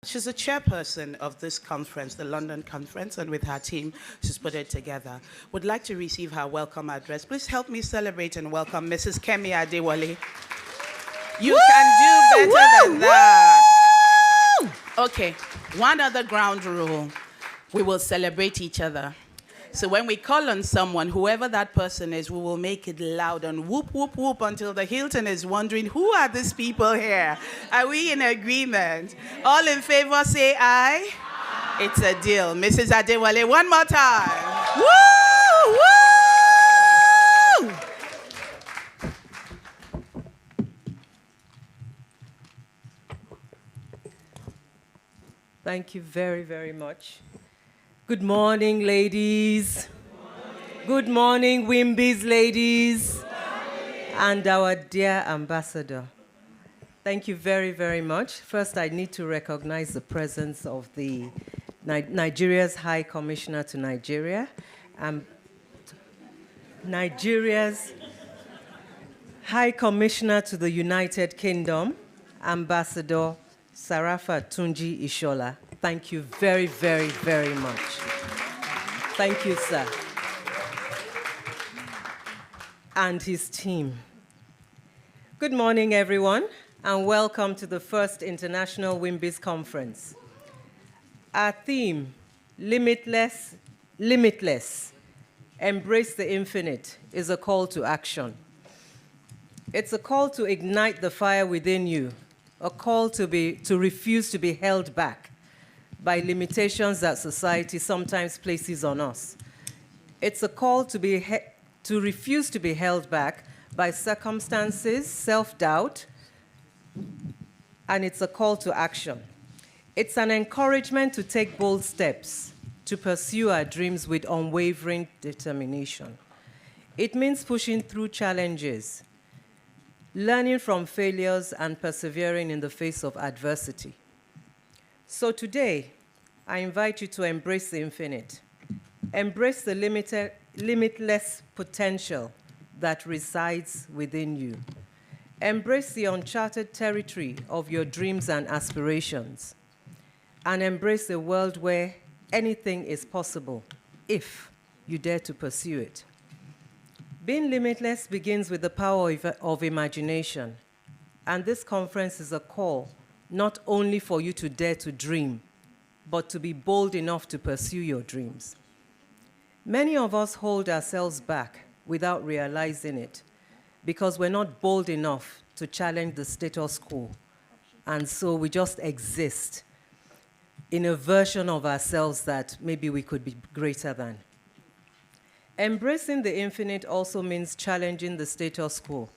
She's the chairperson of this conference, the London conference, and with her team, she's put it together. Would like to receive her welcome address. Please help me celebrate and welcome Mrs. Kemi Adewole. You can do better than that. Okay, one other ground rule. We will celebrate each other. So when we call on someone, whoever that person is, we will make it loud and whoop, whoop, whoop until the Hilton is wondering, who are these people here? Are we in agreement? All in favor, say aye. Aye. It's a deal. Mrs. Adewole, one more time. Woo! Thank you very, very much. Good morning, ladies. Good morning, Wimby's ladies. And our dear ambassador. Thank you very, very much. First, I need to recognize the presence of the Nigeria's High Commissioner to Nigeria, Nigeria's High Commissioner to the United Kingdom, Ambassador Sarafa Tunji Ishola. Thank you very, very, very much. Thank you, sir. And his team. Good morning, everyone, and welcome to the first International Wimby's Conference. Our theme, Limitless, Limitless, Embrace the Infinite, is a call to action. It's a call to ignite the fire within you, a call to refuse to be held back by limitations that society sometimes places on us. It's a call to refuse to be held back by circumstances, self-doubt, and it's a call to action. It's an encouragement to take bold steps, to pursue our dreams with unwavering determination. It means pushing through challenges, learning from failures, and persevering in the face of adversity. So today, I invite you to embrace the infinite. Embrace the limitless potential that resides within you. Embrace the uncharted territory of your dreams and aspirations. And embrace a world where anything is possible if you dare to pursue it. Being limitless begins with the power of imagination. And this conference is a call not only for you to dare to dream, but to be bold enough to pursue your dreams. Many of us hold ourselves back without realizing it because we're not bold enough to challenge the status quo. And so we just exist in a version of ourselves that maybe we could be greater than. Embracing the infinite also means challenging the status quo,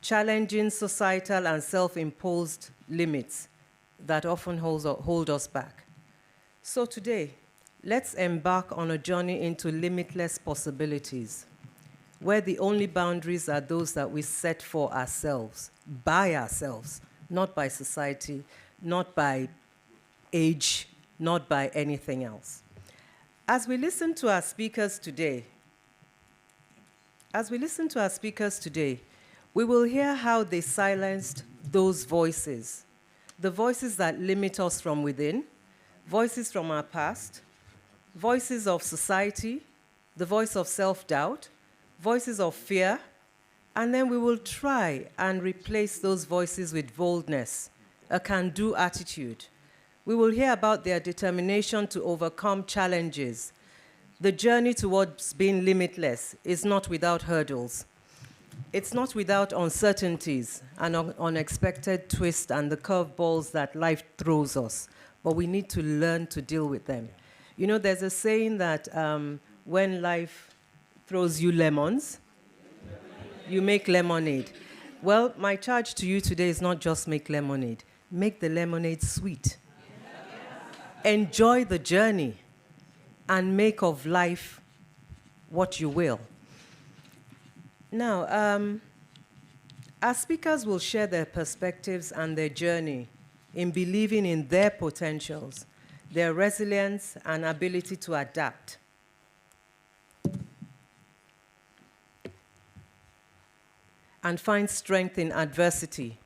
challenging societal and self-imposed limits that often hold us back. So today, let's embark on a journey into limitless possibilities, where the only boundaries are those that we set for ourselves, by ourselves, not by society, not by age, not by anything else. As we listen to our speakers today, we will hear how they silenced those voices, the voices that limit us from within, voices from our past, voices of society, the voice of self-doubt, voices of fear, and then we will try and replace those voices with boldness, a can-do attitude. We will hear about their determination to overcome challenges. The journey towards being limitless is not without hurdles. It's not without uncertainties and unexpected twists and the curveballs that life throws us, but we need to learn to deal with them. You know, there's a saying that when life throws you lemons, you make lemonade. Well, my charge to you today is not just make lemonade. Make the lemonade sweet. Enjoy the journey and make of life what you will. Now, our speakers will share their perspectives and their journey in believing in their potentials, their resilience and ability to adapt. And find strength in adversity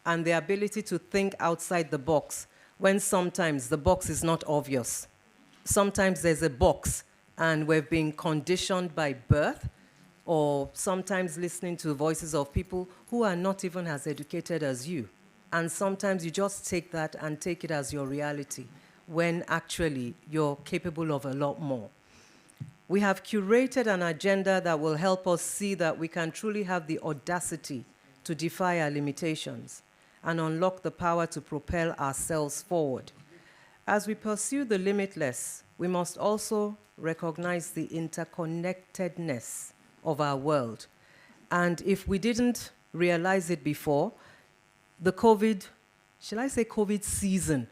and the ability to think outside the box when sometimes the box is not obvious. Sometimes there's a box and we've been conditioned by birth, or sometimes listening to voices of people who are not even as educated as you. And sometimes you just take that and take it as your reality, when actually you're capable of a lot more. We have curated an agenda that will help us see that we can truly have the audacity to defy our limitations and unlock the power to propel ourselves forward. As we pursue the limitless, we must also recognize the interconnectedness of our world. And if we didn't realize it before, the COVID season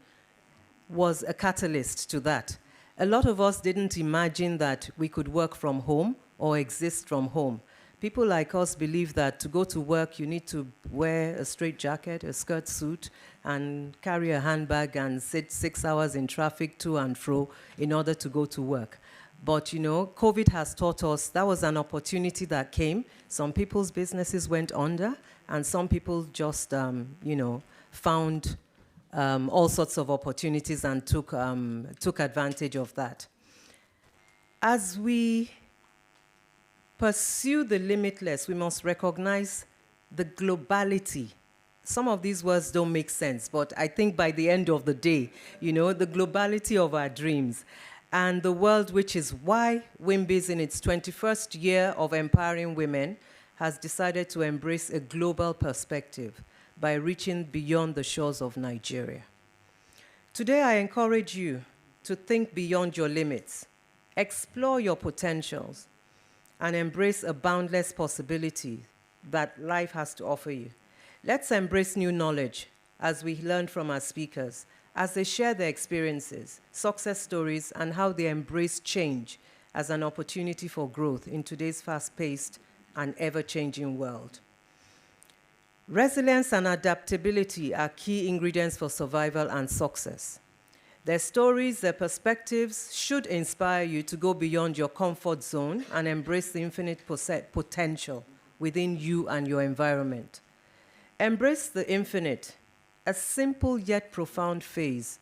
was a catalyst to that. A lot of us didn't imagine that we could work from home or exist from home. People like us believe that to go to work, you need to wear a straight jacket, a skirt suit, and carry a handbag and sit 6 hours in traffic to and fro in order to go to work. But, you know, COVID has taught us that was an opportunity that came. Some people's businesses went under, and some people just, found all sorts of opportunities and took advantage of that. As we pursue the limitless, we must recognize the globality. Some of these words don't make sense, but I think by the end of the day, the globality of our dreams and the world, which is why WIMBIZ, in its 21st year of empowering women, has decided to embrace a global perspective by reaching beyond the shores of Nigeria. Today, I encourage you to think beyond your limits, explore your potentials, and embrace a boundless possibility that life has to offer you. Let's embrace new knowledge as we learn from our speakers, as they share their experiences, success stories, and how they embrace change as an opportunity for growth in today's fast-paced and ever-changing world. Resilience and adaptability are key ingredients for survival and success. Their stories, their perspectives should inspire you to go beyond your comfort zone and embrace the infinite potential within you and your environment. Embrace the infinite, a simple yet profound phrase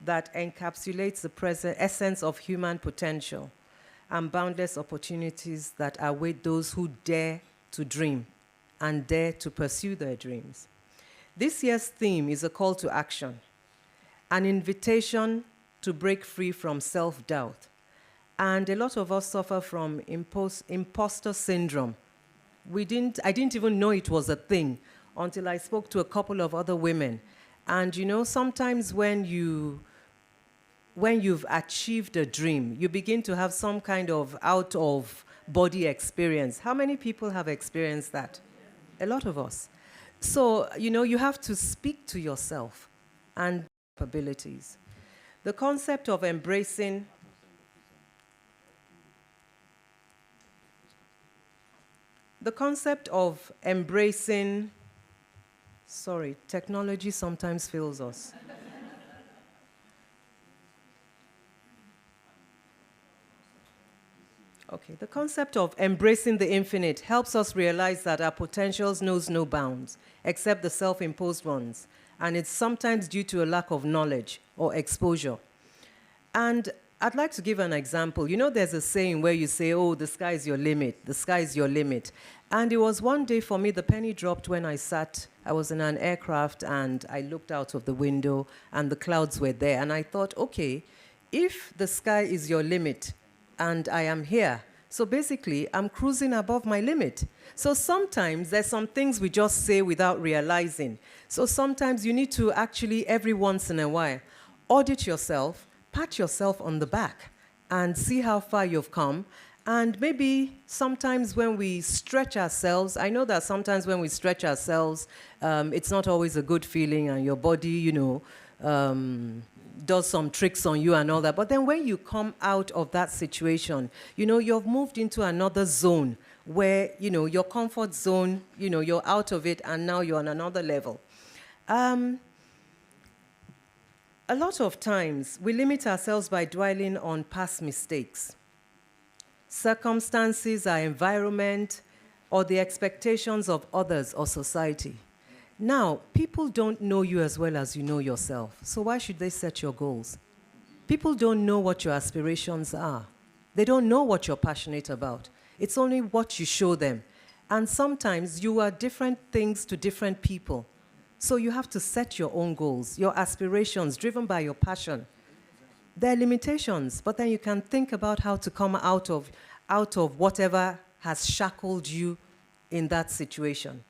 that encapsulates the present essence of human potential and boundless opportunities that await those who dare to dream and dare to pursue their dreams. This year's theme is a call to action, an invitation to break free from self-doubt. And a lot of us suffer from imposter syndrome. I didn't even know it was a thing until I spoke to a couple of other women. And sometimes when you've achieved a dream, you begin to have some kind of out-of-body experience. How many people have experienced that? A lot of us. So, you have to speak to yourself and abilities. The concept of embracing sorry, technology sometimes fails us. Okay, the concept of embracing the infinite helps us realize that our potentials knows no bounds, except the self-imposed ones, and it's sometimes due to a lack of knowledge or exposure. And I'd like to give an example. There's a saying where you say, oh, the sky is your limit, the sky is your limit. And it was one day for me, the penny dropped when I was in an aircraft and I looked out of the window and the clouds were there. And I thought, okay, if the sky is your limit and I am here, so basically I'm cruising above my limit. So sometimes there's some things we just say without realizing. So sometimes you need to actually, every once in a while, audit yourself, pat yourself on the back and see how far you've come. And maybe sometimes when we stretch ourselves, I know that sometimes when we stretch ourselves, it's not always a good feeling and your body, does some tricks on you and all that. But then when you come out of that situation, you've moved into another zone where, your comfort zone, you're out of it and now you're on another level. A lot of times we limit ourselves by dwelling on past mistakes. Circumstances, our environment, or the expectations of others or society. Now, people don't know you as well as you know yourself, so why should they set your goals? People don't know what your aspirations are. They don't know what you're passionate about. It's only what you show them. And sometimes you are different things to different people. So you have to set your own goals, your aspirations, driven by your passion. There are limitations, but then you can think about how to come out of whatever has shackled you in that situation.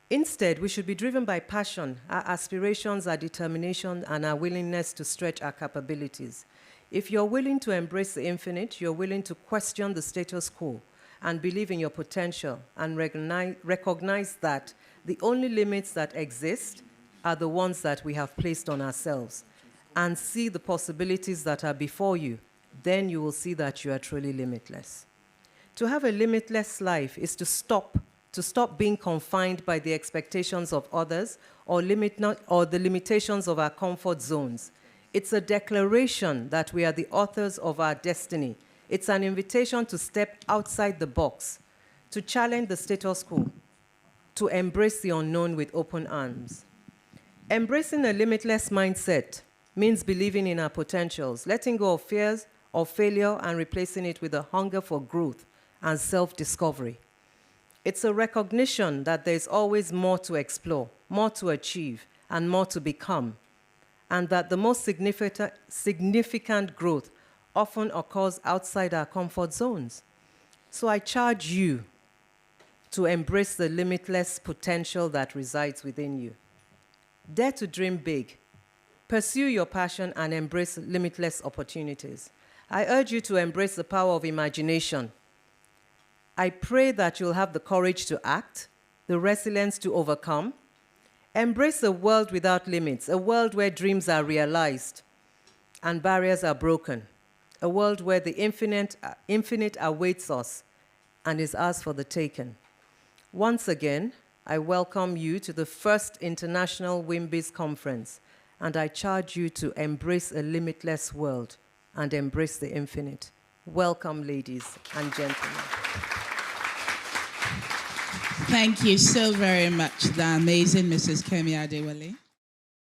Instead, we should be driven by passion, our aspirations, our determination, and our willingness to stretch our capabilities. If you're willing to embrace the infinite, you're willing to question the status quo and believe in your potential and recognize that the only limits that exist are the ones that we have placed on ourselves, and see the possibilities that are before you, then you will see that you are truly limitless. To have a limitless life is to stop being confined by the expectations of others or the limitations of our comfort zones. It's a declaration that we are the authors of our destiny. It's an invitation to step outside the box, to challenge the status quo, to embrace the unknown with open arms. Embracing a limitless mindset means believing in our potentials, letting go of fears of failure and replacing it with a hunger for growth and self-discovery. It's a recognition that there's always more to explore, more to achieve, and more to become, and that the most significant growth often occurs outside our comfort zones. So I charge you to embrace the limitless potential that resides within you. Dare to dream big. Pursue your passion and embrace limitless opportunities. I urge you to embrace the power of imagination. I pray that you'll have the courage to act, the resilience to overcome. Embrace a world without limits, a world where dreams are realized and barriers are broken, a world where the infinite awaits us and is ours for the taking. Once again, I welcome you to the first International WIMBIZ Conference, and I charge you to embrace a limitless world and embrace the infinite. Welcome, ladies and gentlemen. Thank you so very much, the amazing Mrs. Kemi Adewole.